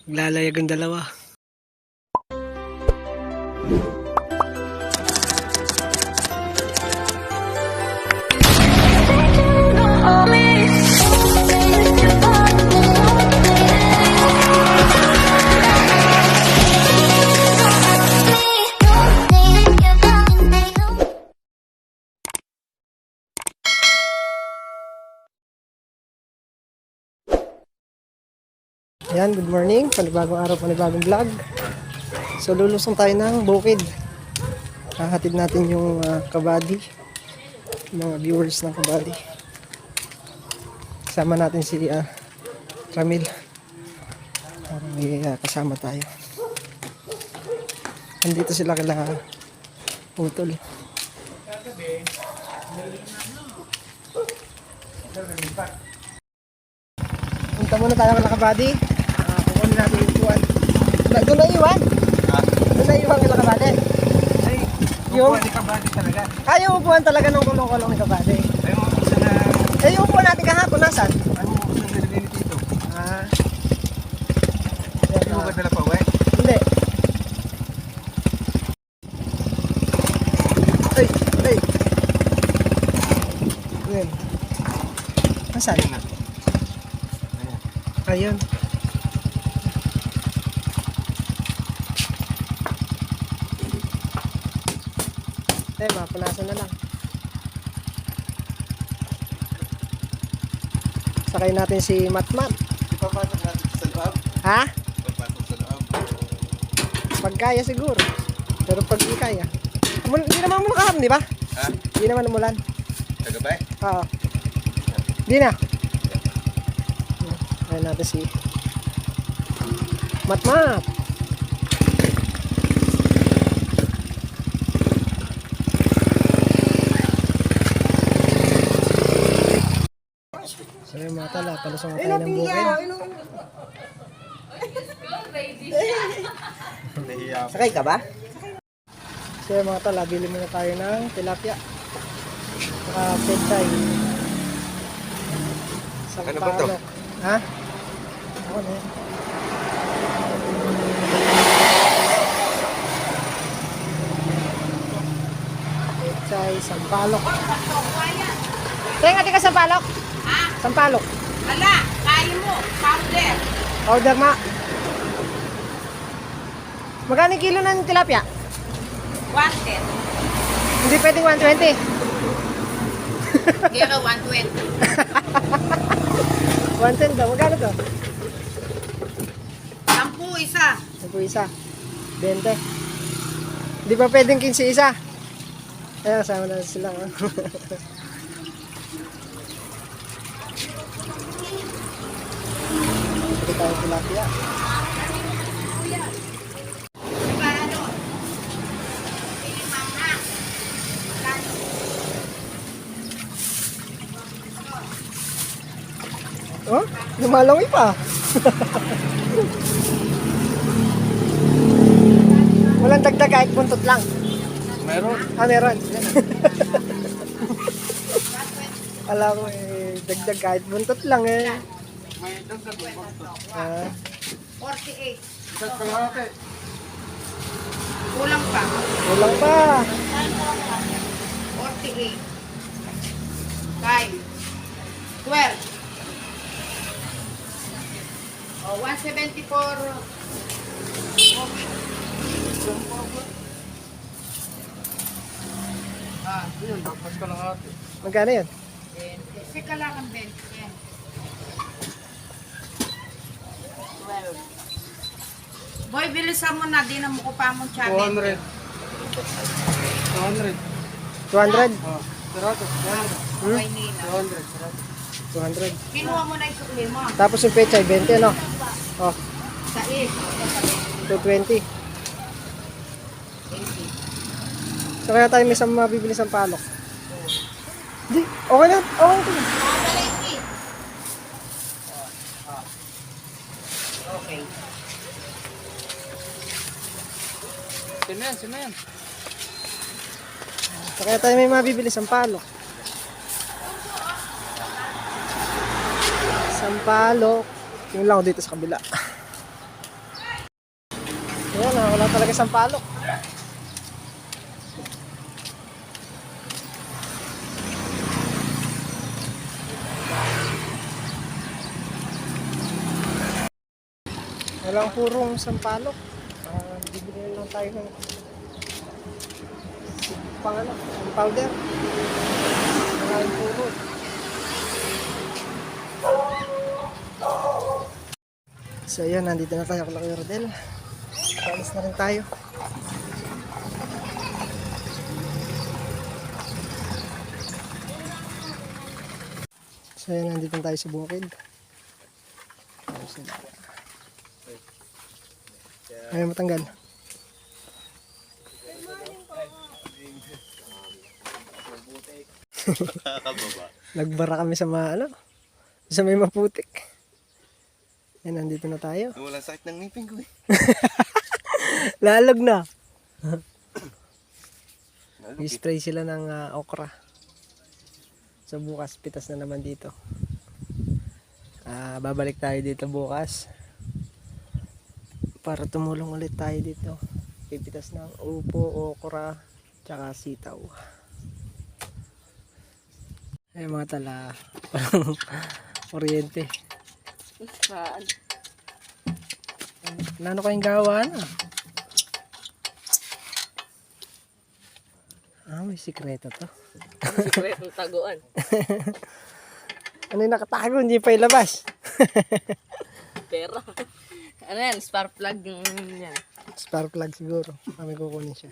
Naglalayag ang dalawa. Ayan, good morning. Panibagong araw, panibagong vlog. So, lulusong tayo ng bukid. Hahatid natin yung kabady. Mga viewers ng kabady. Kasama natin si Ramil. May kasama tayo. Andito sila kala Putol. Punta muna tayo kala kabady. Kukunin natin yung upuan. Doon na iwan? Doon na iwan kila kabady. Ay, upuan ni kabady talaga. Yung upuan talaga ng kulong-kulong ni kabady. Ay, mga isa na... Yung upuan natin kahapon, nasan? Ay, mga isa na nilagay dito. Hindi mo ba dala pa uwi? Hindi. Ay. Ayan. Nasaan? Ayun na. Ayun. Mapunasan na lang. Sakay natin si Matmat. Ipapasok natin sa loob. Ha? Ipapasok sa loob. Pag kaya siguro. Pero pag di kaya. Hindi naman mula kahapon, di ba? Ha? Hindi naman umulan. Kagabay? Oo. Hindi na. Ayan natin si Matmat. So yung mga tala, palusong na tayo ng bukid. Nahiya ako. Sakay ka ba? So yung mga tala, bili muna tayo ng tilapia. Saka pechay. Ano ba to? Ha? Ako na yan. Pechay, sampalok. Tenga, tika sampalok. Ha? Sampalok. Wala, kaya mo, powder. Order ma. Magkano yung kilo ng tilapia? Wanted. Hindi pwedeng 120. Kaya ka 120. 110 daw. Magkano to? 10 isa. Ito isa. 20. Hindi pa pwedeng 15 isa. Ayan, kasama na sila. Ito tayo tilapia. Paano? Limang na. Oh, lumalangoy pa. Walang dagdag kahit buntot lang. Meron. Meron. Alam mo dagdag kahit buntot lang eh. May dagdag mo ba? 48. Isang kalahati. Kulang pa. Kulang pa. 48. 5. 12. Oh, 174. Yun, tapos kalahati. Magkano yun? Kasi kailangan 20. 12. Boy, bilisan mo na. Di na mo ko pa mong challenge. 200. 200? Oh, sarado. Okay, Nina. 200. Kinuha mo na yung sukli mo. Tapos yung pechay, 20 ano? Oh, Sa if. 220. So kaya tayo may isang mabibili sa palok. Di, okay na. Okay na. Okay. Simen. So kaya tayo may mabibili sa palok. Sampalok. Yung lang ako dito sa kabila. Ayan, wala talaga sampalok. Walang purong sampalok. Bibili lang tayo ng ng powder. Walang puro. So yun, nandito na tayo kay Rodel. Paalis na rin tayo. So yun, nandito na tayo sa bukid. Ayaw matanggal. Nagbara kami sa sa may maputik. Yan, nandito na tayo. Walang sakit ng ngipin ko eh. Lalog na. I-spray sila ng okra. So bukas, pitas na naman dito. Babalik tayo dito bukas. Para tumulong ulit tayo dito. Pipitas ng upo, okra, tsaka sitaw. Ay mga tala. Parang kuryente. Lano kayong gawa na? May sikreto to. Sikretong taguan. Ano yung nakatago? Hindi pa ilabas. Pera. Ano yan? Spark plug yan. Spark plug siguro. Kami kukunin siya.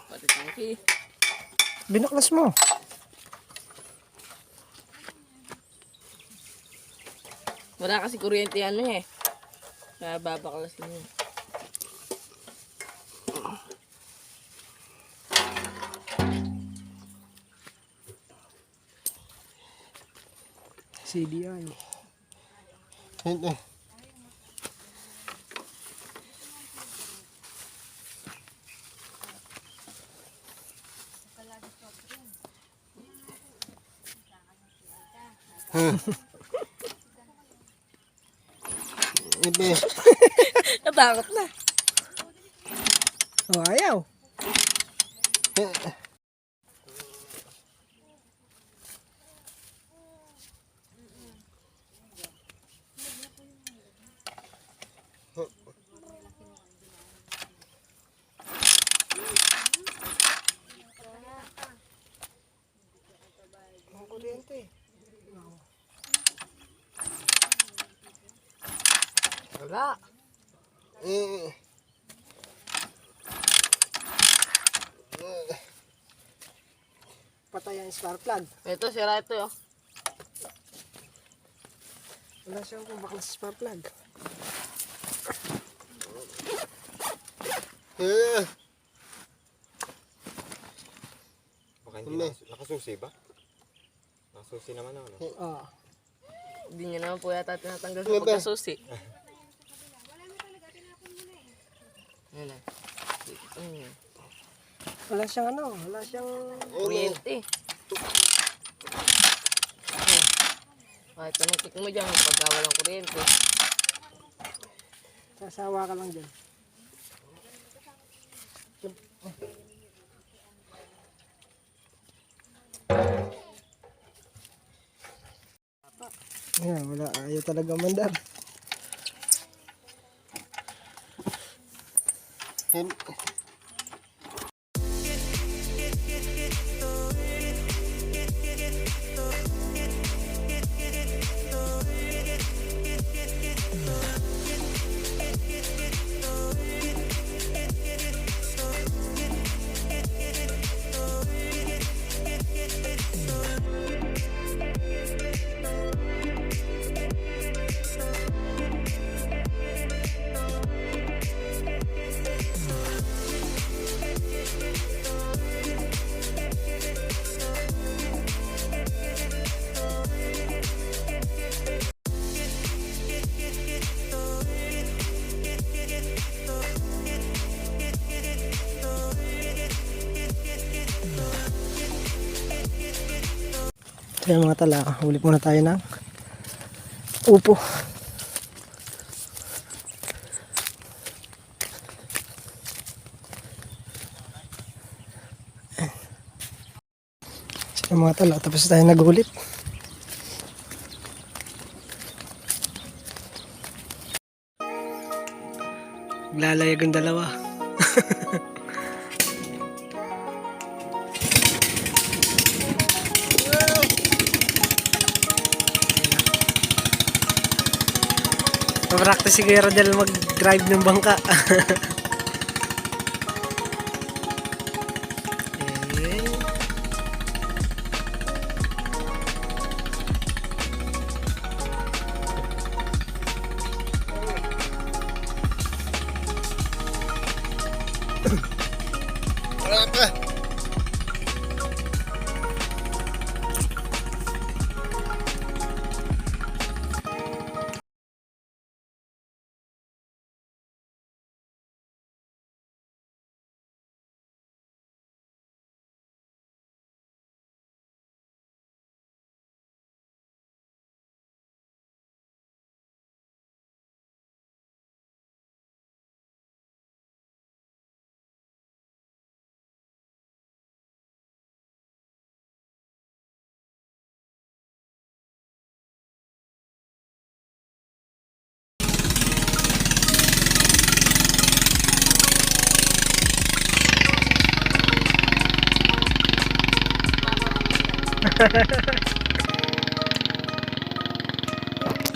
Pati tangki. Binaklas mo. Wala kasi kuryente ano eh. Kaya babaklas niya. CDI. Hindi. Hindi. Natakot na. Ayaw. Ang kuryente. Wala. Patay ang spark plug. Ito, sira ito oh. Wala siyang baklas sa spark plug. Baka hindi nakasusi ba? Nakasusi naman ako. Oo. Hindi niya naman po yata tinatanggal sa pagkasusi. Yan na. Wala siyang wala siyang Kuryente. Kahit anong kick mo dyan, pagka walang kuryente. sasawa ka lang dyan. Ayan, wala. Ayaw talaga mandar. So yung mga tala, huli muna tayo ng upo. So yung mga tala, tapos tayo nagulit. Lalayag ang dalawa. Practice si Kuya Rodel mag-drive ng bangka. Eh.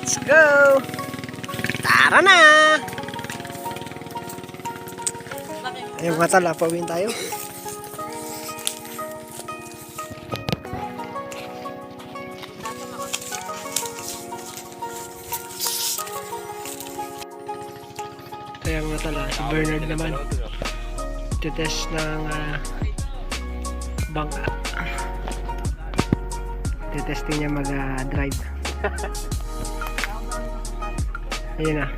Let's go! Tara na! Ayun mga tala, pawin tayo. Kaya mga tala, si Bernard naman titest ng bangka. Titesting niya mag-drive. Ayun na.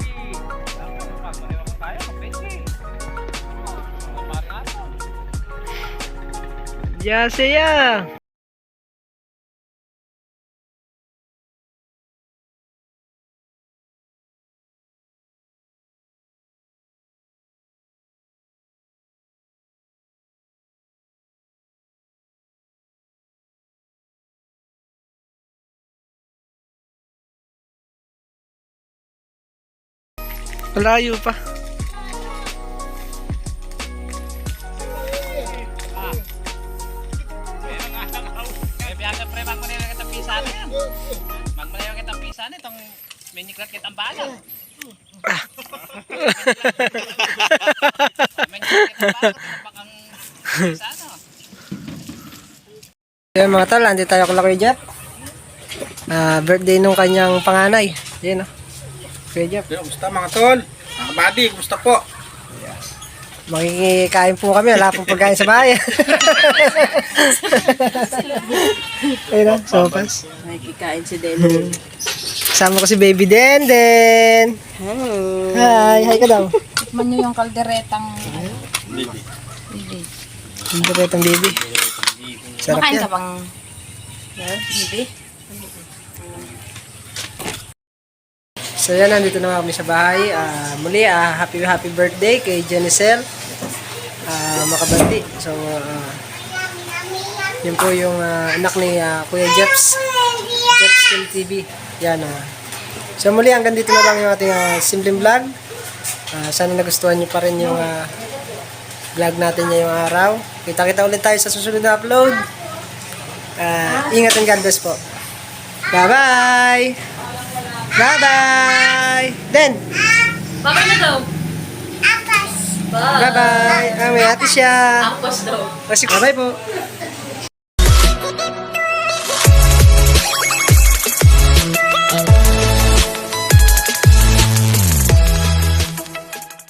Ya siya. Malayo pa. Magmalayo kitang pisan itong minikrat kitang bala. Minikrat kitang bala, bakang pisan. Ayun mga tol, andito tayo kala Kuya Jeff. Birthday nung kanyang panganay. Ayun o. Kuya Jeff. Kumusta mga tol? Mga buddy, kumusta po? Makikikain po kami, wala pong pagkain sa bahay. Ayun na, sopas. Nakikikain si Denden. Kasama ko si Baby Denden. Hello. Hi ka daw. Tikman nyo yung kalderetang... Hindi ko itong baby. Sarap Makain yan. ka bang... Hindi? So yan, nandito na kami sa bahay. Muli, happy birthday kay Jenicel Makabandi. So, yun po yung anak ni Kuya Jeps. Jeps Kill TV. Yan. So muli, hanggang dito na lang yung ating simpleng vlog. Sana nagustuhan nyo pa rin yung vlog natin ngayong araw. Kita-kita ulit tayo sa susunod na upload. Ingat and God bless po. Bye-bye! Bye-bye! Den! Baka na daw. Bye-bye! May ate siya. Tapos daw. Bye-bye po.